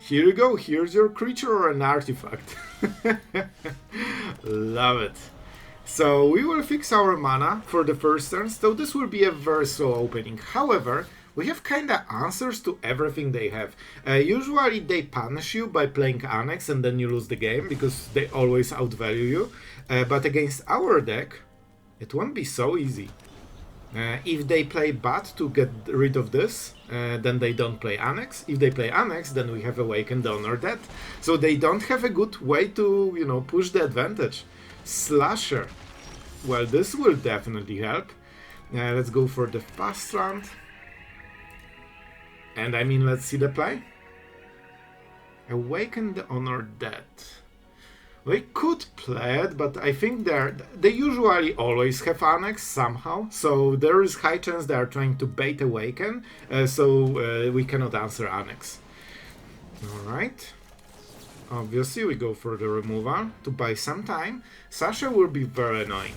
Here you go, here's your creature or an artifact. Love it. So we will fix our mana for the first turn, so this will be a very slow opening. However, we have kinda answers to everything they have. Usually they punish you by playing Annex and then you lose the game, because they always outvalue you. But against our deck, it won't be so easy. If they play Bat to get rid of this, then they don't play Annex. If they play Annex, then we have Awaken, Honor that. So they don't have a good way to, you know, push the advantage. Slasher. Well, this will definitely help. Let's go for the fast land. And I mean, let's see the play. Awaken the Honor Dead. We could play it, but I think they usually always have Annex somehow, so there is high chance they are trying to bait Awaken, so we cannot answer Annex. Alright. Obviously we go for the removal to buy some time. Sasha will be very annoying.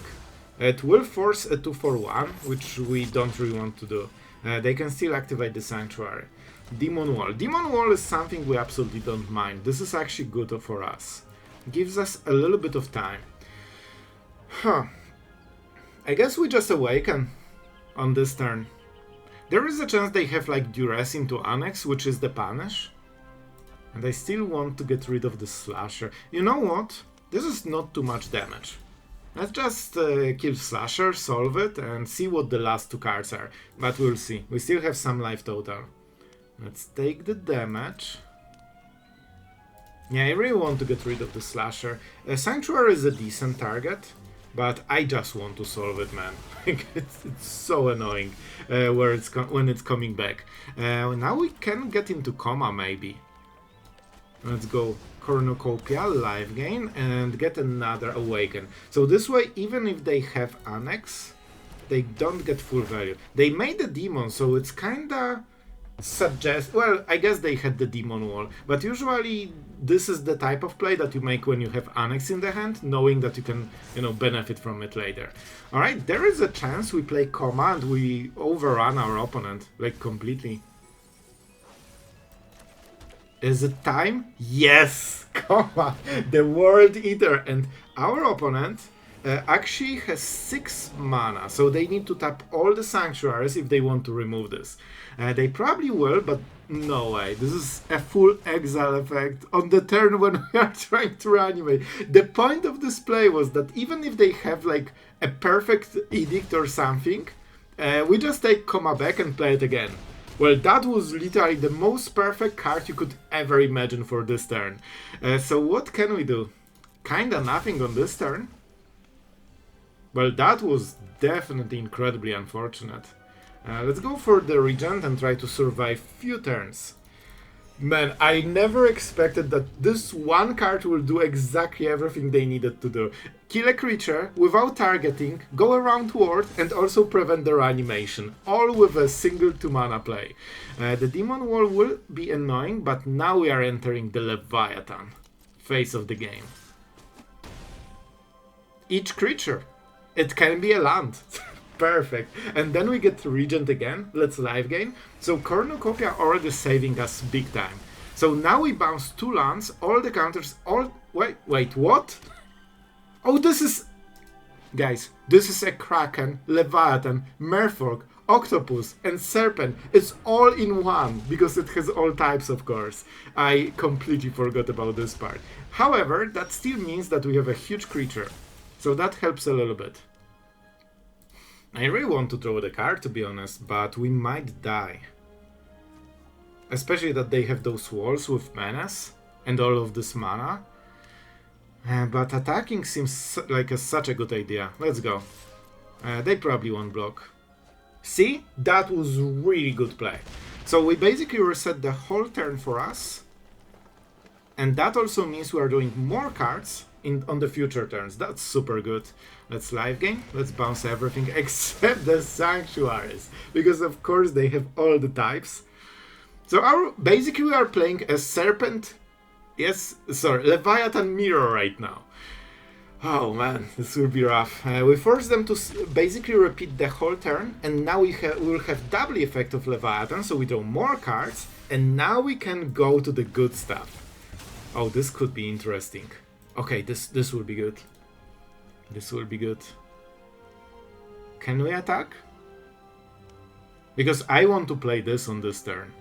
It will force a 2-for-1, which we don't really want to do. They can still activate the Sanctuary. Demon Wall. Demon Wall is something we absolutely don't mind. This is actually good for us. Gives us a little bit of time. I guess we just Awaken on this turn. There is a chance they have like Duress into Annex, which is the punish. And I still want to get rid of the Slasher. You know what? This is not too much damage. Let's just kill Slasher, solve it, and see what the last two cards are. But we'll see. We still have some life total. Let's take the damage. Yeah, I really want to get rid of the Slasher. Sanctuary is a decent target, but I just want to solve it, man. it's so annoying when it's coming back. Now we can get into Koma, maybe. Let's go Cornucopia, life gain, and get another Awaken. So this way, even if they have Annex, they don't get full value. They made a demon, so it's kinda... well, I guess they had the Demon Wall, but usually this is the type of play that you make when you have Annex in the hand, knowing that you can, you know, benefit from it later. Alright, there is a chance we play Koma and we overrun our opponent, like, completely. Is it time? Yes! Koma, the World Eater, and our opponent actually has 6 mana, so they need to tap all the Sanctuaries if they want to remove this. They probably will, but no way. This is a full exile effect on the turn when we are trying to reanimate. The point of this play was that even if they have like a perfect Edict or something, we just take Koma back and play it again. Well, that was literally the most perfect card you could ever imagine for this turn. So what can we do? Kinda nothing on this turn. Well, that was definitely incredibly unfortunate. Let's go for the Regent and try to survive few turns. Man, I never expected that this one card will do exactly everything they needed to do. Kill a creature without targeting, go around ward, and also prevent the reanimation. All with a single 2-mana play. The Demon Wall will be annoying, but now we are entering the Leviathan phase of the game. Each creature. It can be a land. Perfect. And then we get Regent again. Let's live gain. So Cornucopia already saving us big time. So now we bounce 2 lands, all the counters, all... Wait, what? Oh, this is... Guys, this is a Kraken, Leviathan, Merfolk, Octopus, and Serpent. It's all in one, because it has all types, of course. I completely forgot about this part. However, that still means that we have a huge creature. So that helps a little bit. I really want to throw the card, to be honest, but we might die. Especially that they have those walls with menace and all of this mana. But attacking seems like such a good idea. Let's go. They probably won't block. See? That was really good play. So we basically reset the whole turn for us. And that also means we are doing more cards on the future turns. That's super good. Let's live game. Let's bounce everything except the Sanctuaries. Because of course they have all the types. So basically we are playing a Serpent... Leviathan Mirror right now. Oh man, this will be rough. We force them to basically repeat the whole turn, and now we will have double effect of Leviathan, so we draw more cards, And now we can go to the good stuff. Oh, this could be interesting. Okay, this will be good. This will be good. Can we attack? Because I want to play this on this turn.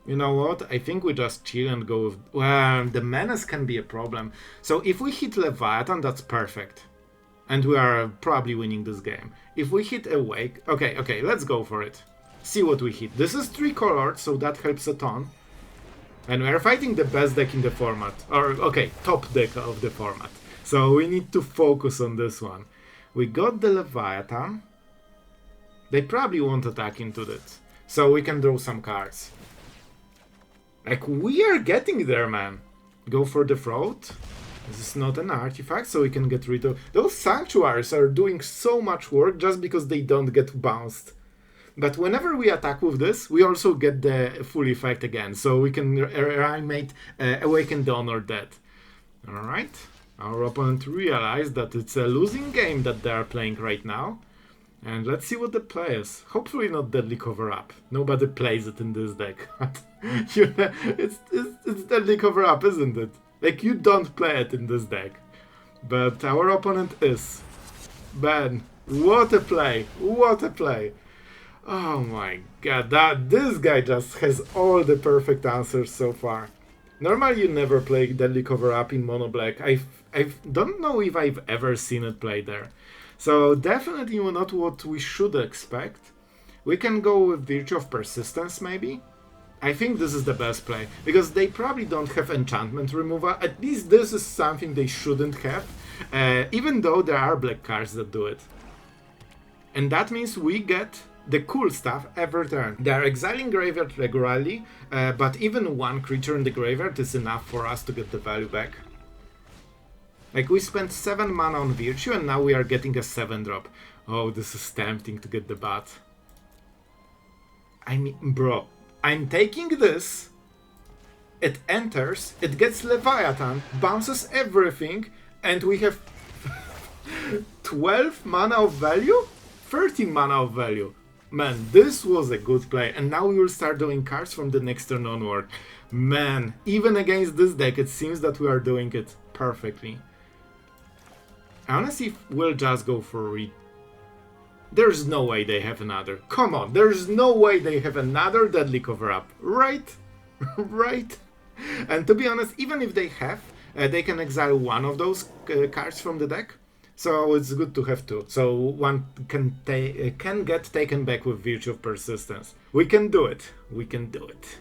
You know what? I think we just chill and go with... Well, the menace can be a problem. So if we hit Leviathan, that's perfect. And we are probably winning this game. If we hit Awake... Okay, let's go for it. See what we hit. This is 3-colored, so that helps a ton. And we are fighting the best deck in the format. Or, okay, top deck of the format. So we need to focus on this one. We got the Leviathan. They probably won't attack into that. So we can draw some cards. Like, we are getting there, man. Go for the throat. This is not an artifact, so we can get rid of... Those sanctuaries are doing so much work just because they don't get bounced. But whenever we attack with this, we also get the full effect again. So we can reanimate Awaken the Honor Dead. Alright. Our opponent realized that it's a losing game that they are playing right now. And let's see what the play is. Hopefully not Deadly Cover-Up. Nobody plays it in this deck. it's Deadly Cover-Up, isn't it? Like, you don't play it in this deck. But our opponent is. Man, what a play. What a play. Oh my god, this guy just has all the perfect answers so far. Normally you never play Deadly Cover-Up in Mono Black. I don't know if I've ever seen it played there. So definitely not what we should expect. We can go with Virtue of Persistence maybe. I think this is the best play, because they probably don't have enchantment removal. At least this is something they shouldn't have, even though there are black cards that do it. And that means we get the cool stuff every turn. They are exiling graveyard regularly, but even one creature in the graveyard is enough for us to get the value back. Like, we spent 7 mana on Virtue and now we are getting a 7-drop. Oh, this is tempting to get the bat. I mean, bro, I'm taking this, it enters, it gets Leviathan, bounces everything, and we have 12 mana of value? 13 mana of value. Man, this was a good play, and now we will start doing cards from the next turn onward. Man, even against this deck, it seems that we are doing it perfectly. Honestly, we'll just go for read. There's no way they have another. Come on, there's no way they have another Deadly Cover-Up. Right? Right? And to be honest, even if they have, they can exile one of those cards from the deck. So it's good to have two. So one can get taken back with Virtue of Persistence. We can do it. We can do it.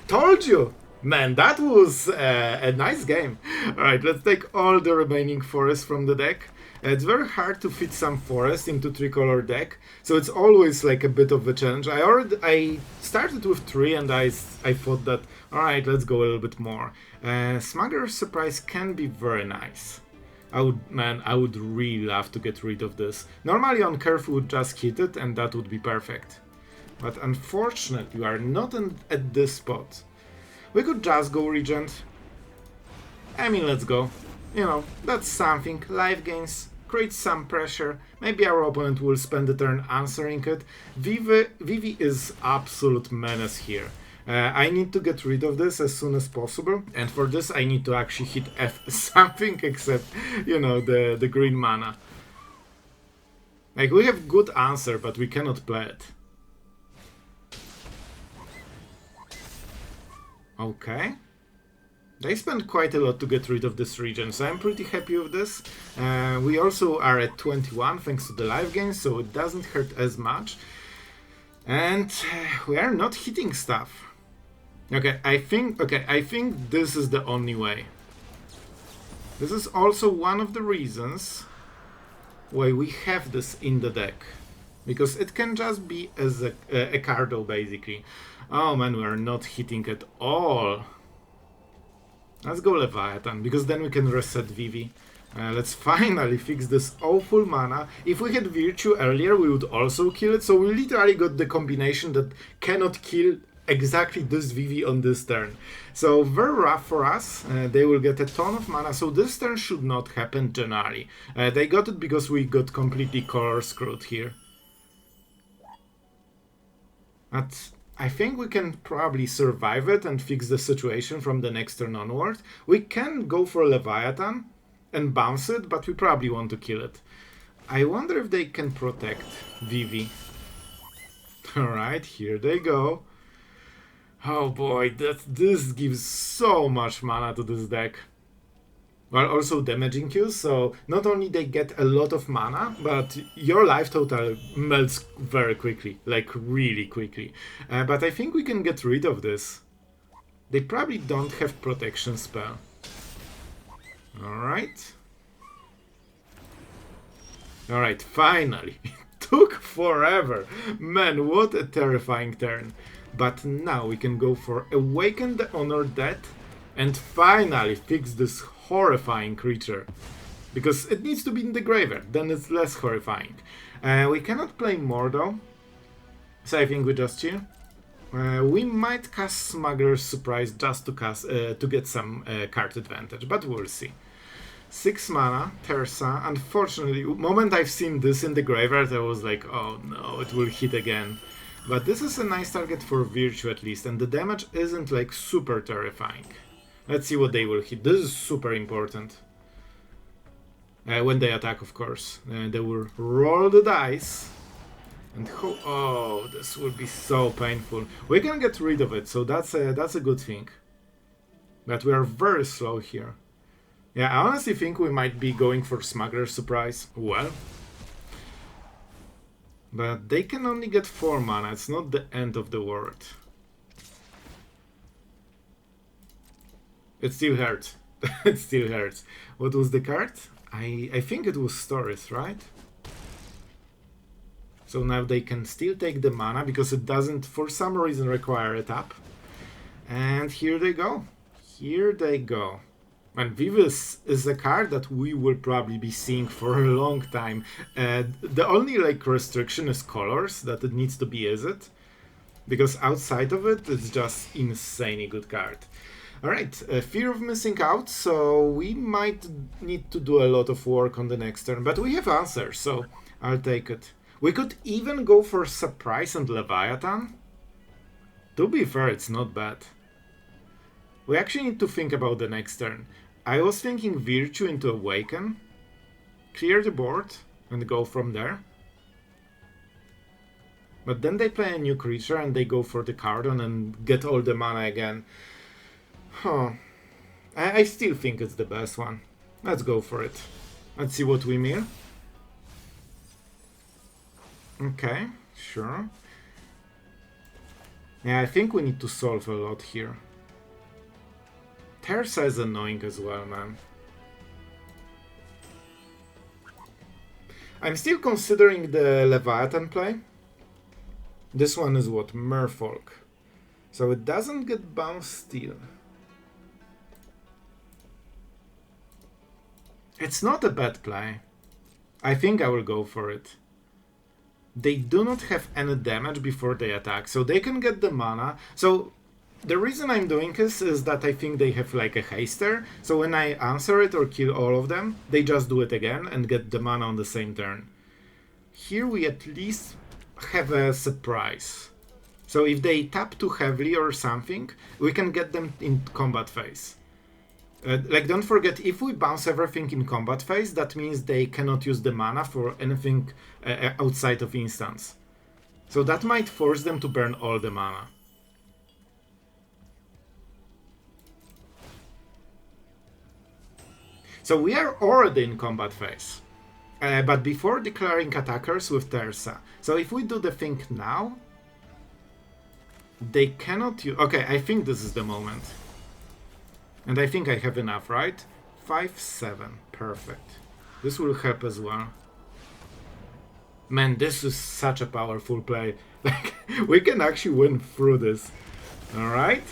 Told you! Man, that was a nice game. Alright, let's take all the remaining forests from the deck. It's very hard to fit some forest into 3-color deck, so it's always like a bit of a challenge. I started with 3 and I thought that, alright, let's go a little bit more. Smuggler's Surprise can be very nice. I would really love to get rid of this. Normally on curve we would just hit it and that would be perfect. But unfortunately we are not at this spot. We could just go Regent. I mean, let's go. You know, that's something. Life gains, creates some pressure. Maybe our opponent will spend the turn answering it. Vivi is absolute menace here. I need to get rid of this as soon as possible. And for this I need to actually hit something except, you know, the green mana. Like, we have good answer, but we cannot play it. Okay. They spent quite a lot to get rid of this region, so I'm pretty happy with this. We also are at 21 thanks to the life gain, so it doesn't hurt as much. And we are not hitting stuff. Okay, I think this is the only way. This is also one of the reasons why we have this in the deck. Because it can just be as a cardo, basically. Oh man, we are not hitting at all. Let's go Leviathan, because then we can reset Vivi. Let's finally fix this awful mana. If we had Virtue earlier, we would also kill it. So we literally got the combination that cannot kill exactly this Vivi on this turn. So very rough for us. They will get a ton of mana. So this turn should not happen generally. They got it because we got completely color screwed here. But I think we can probably survive it and fix the situation from the next turn onward. We can go for Leviathan and bounce it, but we probably want to kill it. I wonder if they can protect Vivi. Alright, here they go. Oh boy, this gives so much mana to this deck. While also damaging you, so not only they get a lot of mana, but your life total melts very quickly, like really quickly. But I think we can get rid of this. They probably don't have protection spell. Alright. Alright, finally. It took forever. Man, what a terrifying turn. But now we can go for Awaken the Honored Dead and finally fix this horrifying creature. Because it needs to be in the graveyard, then it's less horrifying. We cannot play more though. So I think we just chill. We might cast Smuggler's Surprise just to get some card advantage, but we'll see. 6 mana, Tersa. Unfortunately, the moment I've seen this in the graveyard, I was like, oh no, it will hit again. But this is a nice target for Virtue at least, and the damage isn't like super terrifying. Let's see what they will hit. This is super important. When they attack, of course. They will roll the dice. And oh, this will be so painful. We can get rid of it, so that's a good thing. But we are very slow here. Yeah, I honestly think we might be going for Smuggler's Surprise. Well. But they can only get 4 mana. It's not the end of the world. It still hurts. It still hurts. What was the card? I think it was Stories, right? So now they can still take the mana because it doesn't, for some reason, require a tap. And here they go. Here they go. And Vivis is a card that we will probably be seeing for a long time. The only like restriction is colors, that it needs to be Izzet. Because outside of it, it's just insanely good card. Alright, Fear of Missing Out, so we might need to do a lot of work on the next turn. But we have answers, so I'll take it. We could even go for Surprise and Leviathan. To be fair, it's not bad. We actually need to think about the next turn. I was thinking Virtue into Awaken, clear the board, and go from there. But then they play a new creature and they go for the Cardon and get all the mana again. Huh. I still think it's the best one. Let's go for it. Let's see what we mean. Okay, sure. Yeah, I think we need to solve a lot here. Tersa is annoying as well, man. I'm still considering the Leviathan play. This one is what? Merfolk. So it doesn't get bounced still. It's not a bad play. I think I will go for it. They do not have any damage before they attack, so they can get the mana. So the reason I'm doing this is that I think they have like a haster, so when I answer it or kill all of them, they just do it again and get the mana on the same turn. Here we at least have a surprise. So if they tap too heavily or something, we can get them in combat phase. Like, don't forget, if we bounce everything in combat phase, that means they cannot use the mana for anything outside of instance. So that might force them to burn all the mana. So we are already in combat phase. But before declaring attackers with Tersa. So if we do the thing now, they cannot use... Okay, I think this is the moment. And I think I have enough, right? 5-7. Perfect. This will help as well. Man, this is such a powerful play. Like, we can actually win through this. Alright?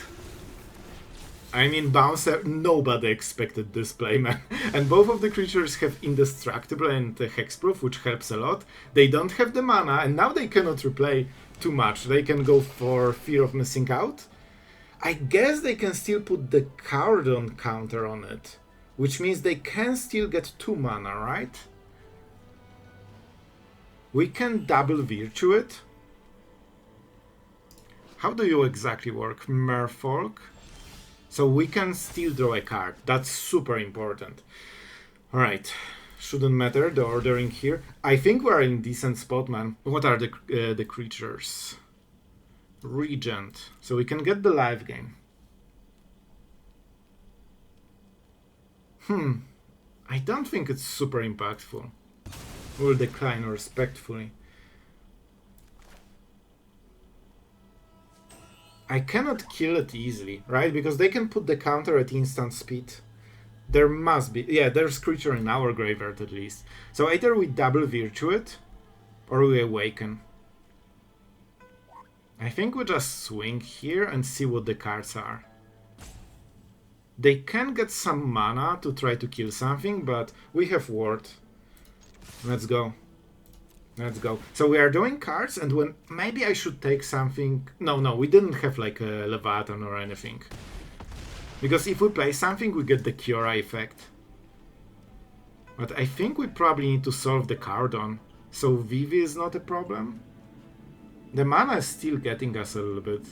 I mean, Bouncer, nobody expected this play, man. And both of the creatures have Indestructible and Hexproof, which helps a lot. They don't have the mana, and now they cannot replay too much. They can go for Fear of Missing Out. I guess they can still put the Cardon counter on it, which means they can still get 2 mana, right? We can double Virtue it. How do you exactly work? Merfolk? So we can still draw a card. That's super important. Alright. Shouldn't matter, the ordering here. I think we're in decent spot, man. What are the creatures? Regent. So we can get the live game. I don't think it's super impactful. We'll decline respectfully. I cannot kill it easily, right? Because they can put the counter at instant speed. There must be... Yeah, there's creature in our graveyard at least. So either we double virtue it, or we awaken. I think we just swing here and see what the cards are. They can get some mana to try to kill something, but we have ward. Let's go. Let's go. So we are doing cards, and when maybe I should take something. No, we didn't have like a Leviathan or anything. Because if we play something, we get the Kiora effect. But I think we probably need to solve the Cardon. So Vivi is not a problem. The mana is still getting us a little bit.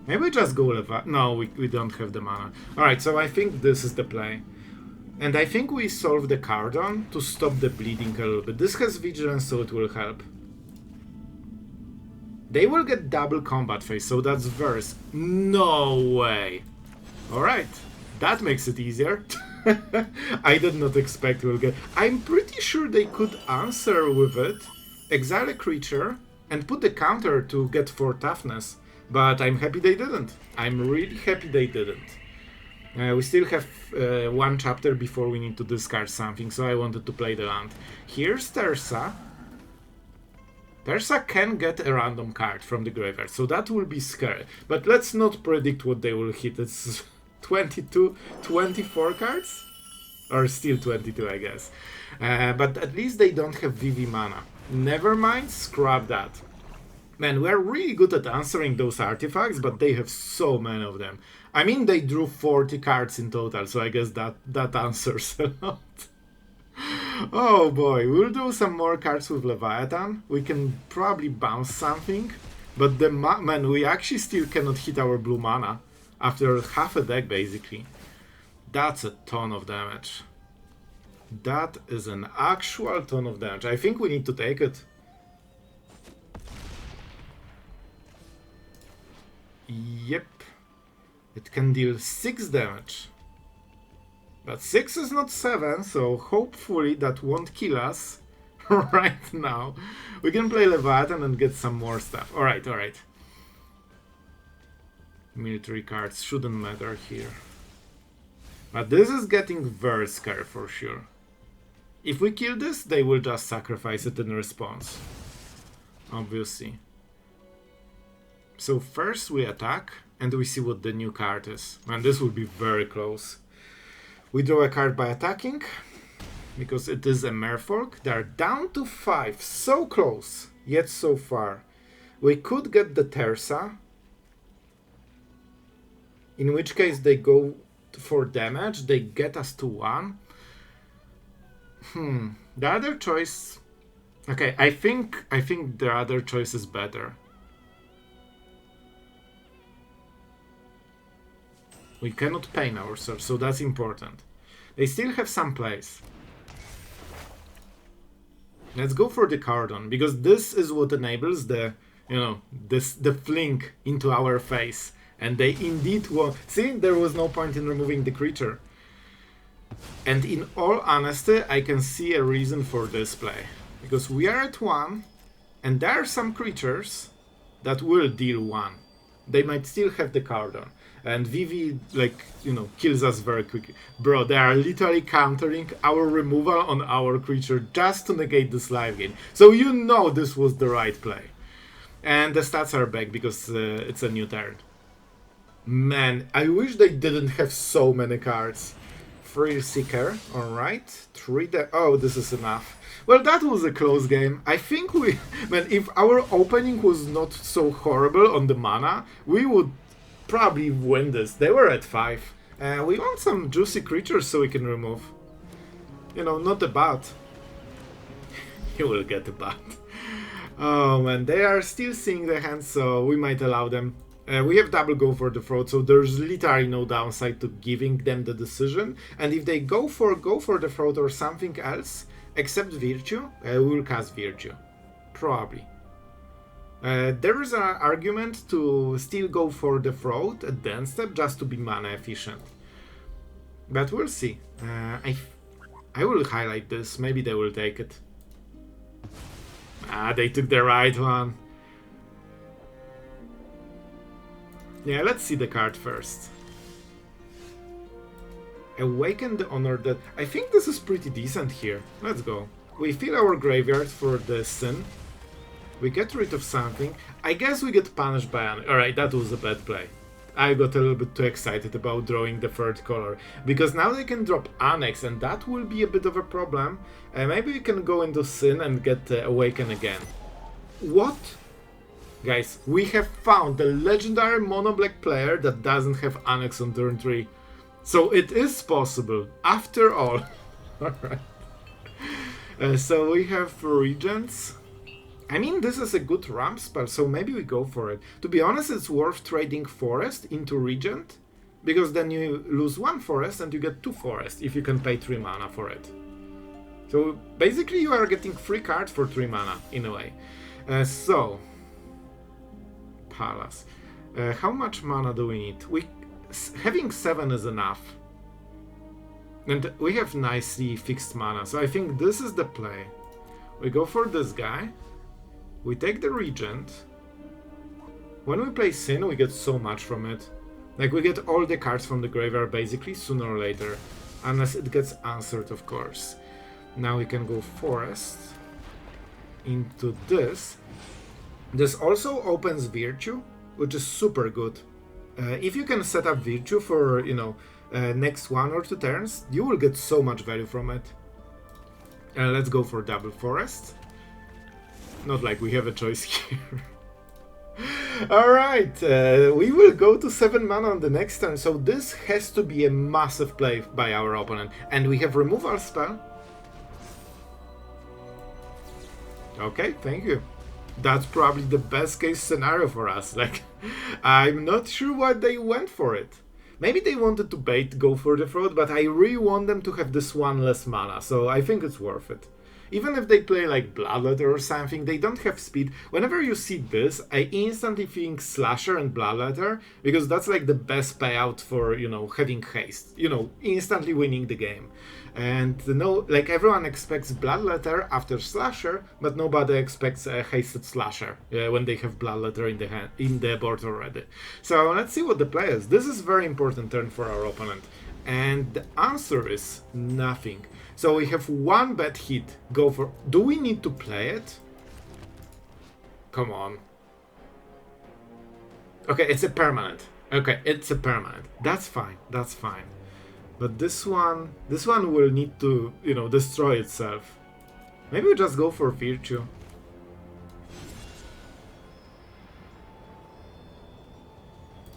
Maybe we just go Leviathan. No, we don't have the mana. Alright, so I think this is the play. And I think we solve the Cardon to stop the bleeding a little bit. This has Vigilance, so it will help. They will get double combat phase, so that's verse. No way! Alright, that makes it easier. I did not expect we'll get... I'm pretty sure they could answer with it, exile a creature, and put the counter to get 4 toughness. But I'm happy they didn't. I'm really happy they didn't. We still have 1 chapter before we need to discard something, so I wanted to play the land. Here's Tersa. Tersa can get a random card from the graveyard, so that will be scary. But let's not predict what they will hit. It's 22, 24 cards? Or still 22, I guess. But at least they don't have Vivi mana. Never mind, scrap that. Man, we're really good at answering those artifacts, but they have so many of them. I mean, they drew 40 cards in total, so I guess that answers a lot. Oh boy, we'll do some more cards with Leviathan. We can probably bounce something, but man, we actually still cannot hit our blue mana after half a deck, basically. That's a ton of damage. That is an actual ton of damage. I think we need to take it. Yep. It can deal 6 damage. But 6 is not 7, so hopefully that won't kill us right now. We can play Leviathan and get some more stuff. Alright, alright. Military cards shouldn't matter here. But this is getting very scary for sure. If we kill this, they will just sacrifice it in response. Obviously. So first we attack, and we see what the new card is. Man, this will be very close. We draw a card by attacking, because it is a Merfolk. They are down to 5, so close, yet so far. We could get the Tersa, in which case they go for damage, they get us to 1. The other choice... Okay, I think the other choice is better. We cannot pain ourselves, so that's important. They still have some plays. Let's go for the Cardon, because this is what enables the, the fling into our face. And they indeed won't. See, there was no point in removing the creature. And in all honesty, I can see a reason for this play. Because we are at 1, and there are some creatures that will deal 1. They might still have the Cardon. And Vivi, kills us very quickly. Bro, they are literally countering our removal on our creature just to negate this live gain. So you know this was the right play. And the stats are back because it's a new turn. Man, I wish they didn't have so many cards. Thrill Seeker, alright. 3 oh, this is enough. Well, that was a close game. I think man, if our opening was not so horrible on the mana, we would probably win this. They were at 5. We want some juicy creatures so we can remove. Not a bat. You will get a bat. Oh man, they are still seeing the hand, so we might allow them. We have double go for the throat, so there's literally no downside to giving them the decision. And if they go for the throat or something else, except Virtue, we will cast Virtue. Probably. There is an argument to still go for the throat at the end step just to be mana efficient. But we'll see. I will highlight this, maybe they will take it. Ah, they took the right one. Yeah, let's see the card first. Awaken the Honor Dead. I think this is pretty decent here. Let's go. We fill our graveyard for the Sin. We get rid of something. I guess we get punished by an... Alright, that was a bad play. I got a little bit too excited about drawing the third color. Because now they can drop Annex, and that will be a bit of a problem. Maybe we can go into Sin and get Awaken again. What? Guys, we have found the legendary mono-black player that doesn't have Annex on turn 3. So it is possible, after all. Alright. So we have Regents. I mean, this is a good ramp spell, so maybe we go for it. To be honest, it's worth trading Forest into Regent, because then you lose 1 Forest and you get 2 Forest if you can pay 3 mana for it. So basically you are getting 3 cards for 3 mana, in a way. So... Palace. How much mana do we need? Having 7 is enough. And we have nicely fixed mana, so I think this is the play. We go for this guy. We take the Regent. When we play Sin, we get so much from it. Like, we get all the cards from the graveyard, basically, sooner or later. Unless it gets answered, of course. Now we can go Forest into this. This also opens Virtue, which is super good. If you can set up Virtue for, you know, next 1 or 2 turns, you will get so much value from it. Let's go for double Forest. Not like we have a choice here. Alright, we will go to 7 mana on the next turn, so this has to be a massive play by our opponent. And we have removal spell. Okay, thank you. That's probably the best case scenario for us. Like, I'm not sure why they went for it. Maybe they wanted to bait, go for the throat, but I really want them to have this 1 less mana, so I think it's worth it. Even if they play like Bloodletter or something, they don't have speed. Whenever you see this, I instantly think Slasher and Bloodletter, because that's like the best payout for, you know, having haste. You know, instantly winning the game. And no, like everyone expects Bloodletter after Slasher, but nobody expects a hasted Slasher when they have Bloodletter in the board already. So let's see what the play is. This is a very important turn for our opponent. And the answer is nothing. So we have 1 bad hit. Go for... Do we need to play it? Come on. Okay, it's a permanent. Okay, it's a permanent. That's fine. That's fine. But this one will need to, you know, destroy itself. Maybe we just go for Virtue.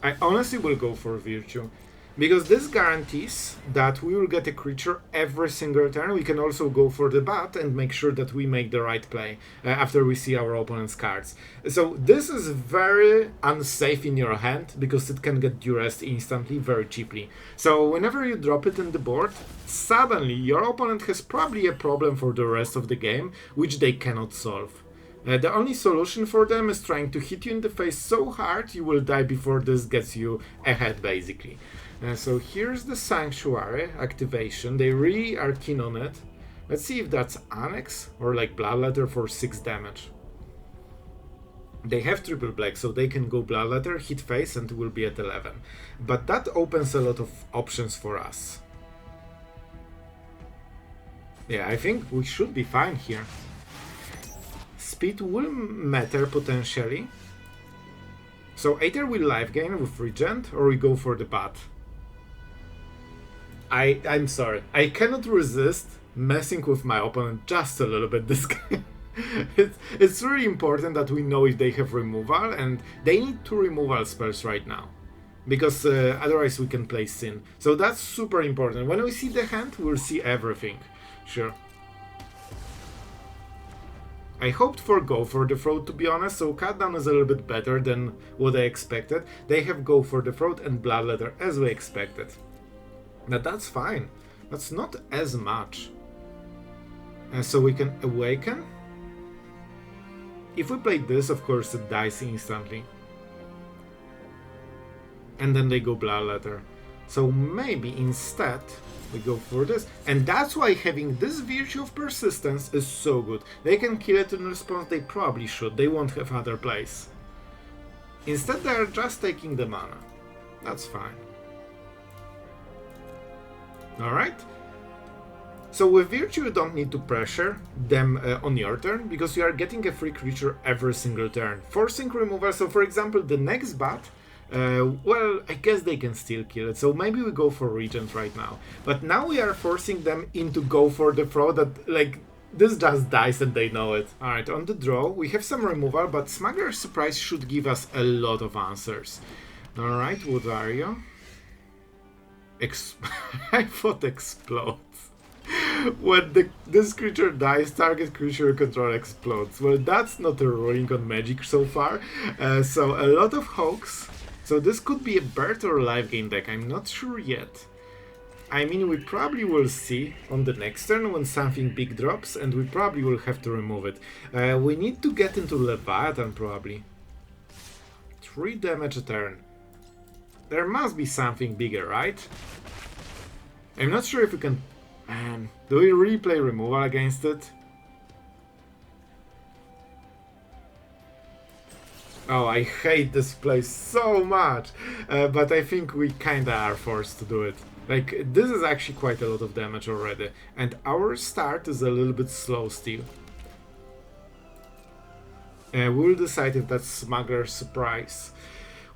I honestly will go for Virtue. Because this guarantees that we will get a creature every single turn. We can also go for the bat and make sure that we make the right play after we see our opponent's cards. So this is very unsafe in your hand because it can get duressed instantly, very cheaply. So whenever you drop it in the board, suddenly your opponent has probably a problem for the rest of the game, which they cannot solve. The only solution for them is trying to hit you in the face so hard you will die before this gets you ahead, basically. So here's the Sanctuary activation. They really are keen on it. Let's see if that's Annex or like Bloodletter for 6 damage. They have triple black, so they can go Bloodletter, hit face, and we'll be at 11. But that opens a lot of options for us. Yeah, I think we should be fine here. Speed will matter potentially. So either we life gain with Regent or we go for the bat. I'm sorry, I cannot resist messing with my opponent just a little bit this game. It's really important that we know if they have removal, and they need 2 removal spells right now. Because otherwise we can play Sin. So that's super important. When we see the hand, we'll see everything. Sure. I hoped for Go for the Throat, to be honest, so Cut Down is a little bit better than what I expected. They have Go for the Throat and Bloodletter as we expected. But that's fine. That's not as much. So we can Awaken. If we play this, of course, it dies instantly. And then they go Bloodletter. So maybe instead we go for this. And that's why having this Virtue of Persistence is so good. They can kill it in response, they probably should. They won't have other plays. Instead they are just taking the mana. That's fine. Alright. So with Virtue you don't need to pressure them on your turn, because you are getting a free creature every single turn. Forcing removal, so for example the next bat, well, I guess they can still kill it, so maybe we go for Regent right now. But now we are forcing them into Go for the Throat, that, like, this just dies and they know it. Alright, on the draw, we have some removal, but Smuggler's Surprise should give us a lot of answers. Alright, what are you? I thought Explodes. When this creature dies, target creature you control explodes. Well, that's not a ruling on Magic so far. So a lot of Hoax. So this could be a bird or a live game deck, I'm not sure yet. I mean, we probably will see on the next turn when something big drops, and we probably will have to remove it. We need to get into Leviathan probably. 3 damage a turn. There must be something bigger, right? I'm not sure if we can... Man, do we really play removal against it? Oh, I hate this place so much, but I think we kinda are forced to do it. Like, this is actually quite a lot of damage already, and our start is a little bit slow still. We'll decide if that's Smuggler's Surprise.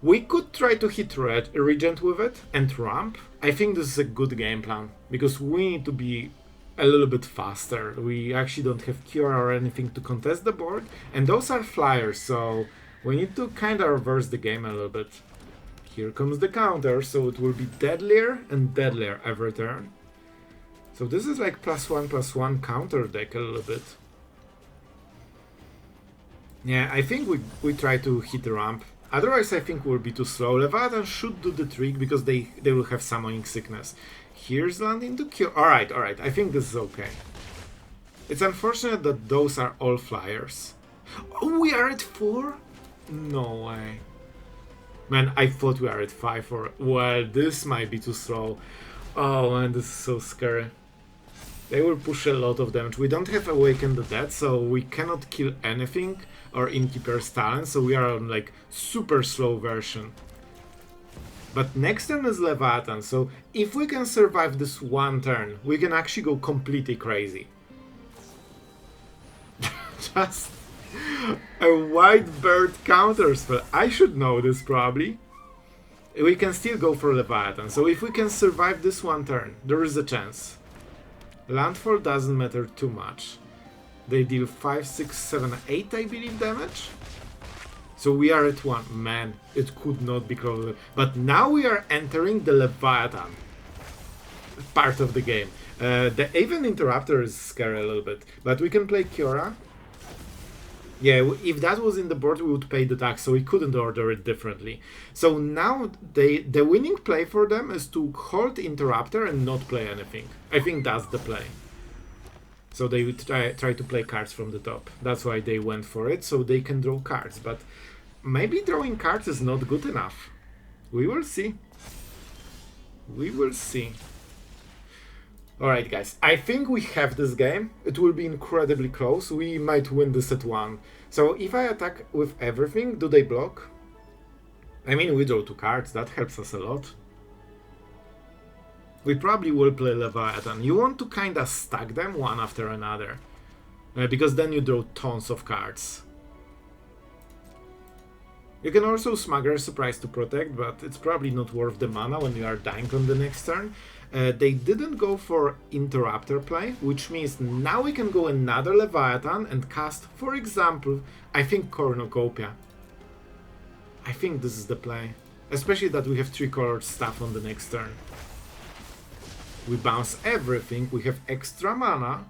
We could try to hit Regent with it and ramp. I think this is a good game plan, because we need to be a little bit faster. We actually don't have Kiora or anything to contest the board, and those are flyers, so we need to kind of reverse the game a little bit. Here comes the counter, so it will be deadlier and deadlier every turn. So this is like +1/+1 counter deck a little bit. Yeah, I think we try to hit the ramp. Otherwise, I think we'll be too slow. Leviathan should do the trick because they will have Summoning Sickness. Here's landing to kill. Alright, I think this is okay. It's unfortunate that those are all flyers. Oh, we are at 4? No way. Man, I thought we are at 5 or... Well, this might be too slow. Oh man, this is so scary. They will push a lot of damage. We don't have Awaken the Dead, so we cannot kill anything or Innkeeper's Talent, so we are on like super slow version. But next turn is Leviathan, so if we can survive this one turn, we can actually go completely crazy. Just a white bird counter spell. I should know this probably. We can still go for Leviathan, so if we can survive this one turn, there is a chance. Landfall doesn't matter too much. They deal 5, 6, 7, 8, I believe, damage. So we are at 1. Man, it could not be closer. But now we are entering the Leviathan part of the game. The Aven Interrupter is scary a little bit. But we can play Kiora. Yeah, if that was in the board, we would pay the tax, so we couldn't order it differently. So now the winning play for them is to hold Interrupter and not play anything. I think that's the play. So they would try to play cards from the top. That's why they went for it, so they can draw cards. But maybe drawing cards is not good enough. We will see. We will see. Alright guys, I think we have this game. It will be incredibly close. We might win this at 1. So if I attack with everything, do they block? I mean, we draw 2 cards, that helps us a lot. We probably will play Leviathan. You want to kinda stack them one after another. Because then you draw tons of cards. You can also Smuggler's Surprise to protect, but it's probably not worth the mana when you are dying on the next turn. They didn't go for Interrupter play, which means now we can go another Leviathan and cast, for example, I think Cornucopia. I think this is the play. Especially that we have 3-colored stuff on the next turn. We bounce everything, we have extra mana,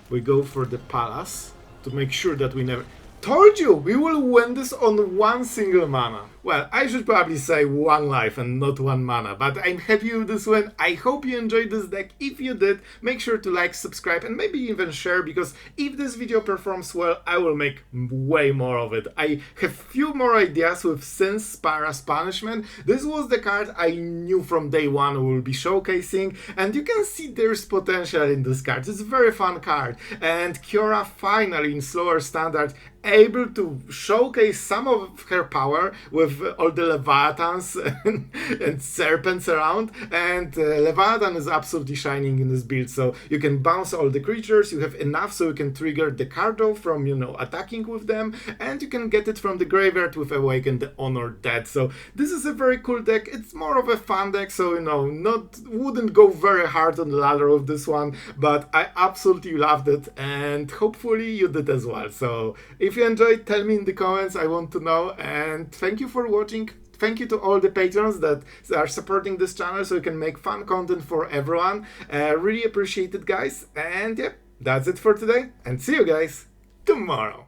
we go for the Palace. to make sure that we never... Told you, we will win this on one single mana. Well, I should probably say one life and not one mana, but I'm happy with this win. I hope you enjoyed this deck. If you did, make sure to like, subscribe, and maybe even share, because if this video performs well, I will make way more of it. I have few more ideas with since Spira's Punishment. This was the card I knew from day one we will be showcasing, and you can see there's potential in this card. It's a very fun card, and Kiora finally in slower standard able to showcase some of her power with all the Leviathans and serpents around, and Leviathan is absolutely shining in this build, so you can bounce all the creatures, you have enough so you can trigger the card draw from, you know, attacking with them, and you can get it from the graveyard with Awaken the Honored Dead. So this is a very cool deck. It's more of a fun deck, so, you know, wouldn't go very hard on the ladder with this one, but I absolutely loved it, and hopefully you did as well. So if you enjoyed, tell me in the comments, I want to know, and thank you for watching. Thank you to all the patrons that are supporting this channel so we can make fun content for everyone. Really appreciate it, guys. And yeah, that's it for today, and see you guys tomorrow.